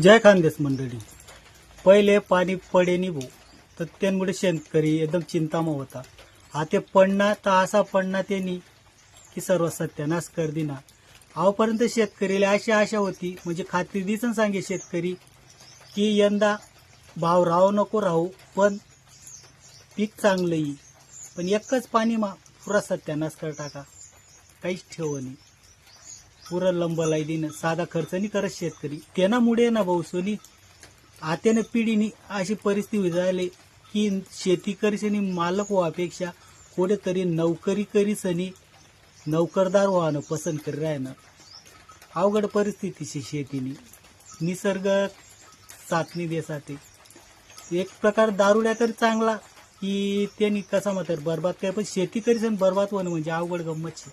जय खानदेश मंडळी. पहिले पाणी पडेनी भाऊ तर त्यांमुळे शेतकरी एकदम चिंतामय होता. आता पडना तर असा पडना त्यांनी की सर्व सत्यानाश कर दिना. आजपर्यंत शेतकरीला अशी आशा होती, म्हणजे खात्री दिसून सांगे शेतकरी की यंदा भाव राहू नको राहू पण पीक चांगलं येईल. पण एकच पाणी पुरा सत्यानाश कर टाका, काहीच ठेवणी पुरं लंबलाई दिन साधा खर्च नाही करत शेतकरी. त्यामुळे ना भाऊ सोनी आत्याने पिढीनी अशी परिस्थिती झाली की शेती करीसनी मालक व्हापेक्षा कुठेतरी नोकरी करीसनी नोकरदार व्हावं पसंत करी राहणं. अवघड परिस्थितीची शेतीनी निसर्ग साथ नाही देसाठी. एक प्रकार दारुड्या तर चांगला की त्यांनी कसा म्हणतात बरबाद काय, पण शेती करीसन बरबाद होणं म्हणजे अवघड गंमत.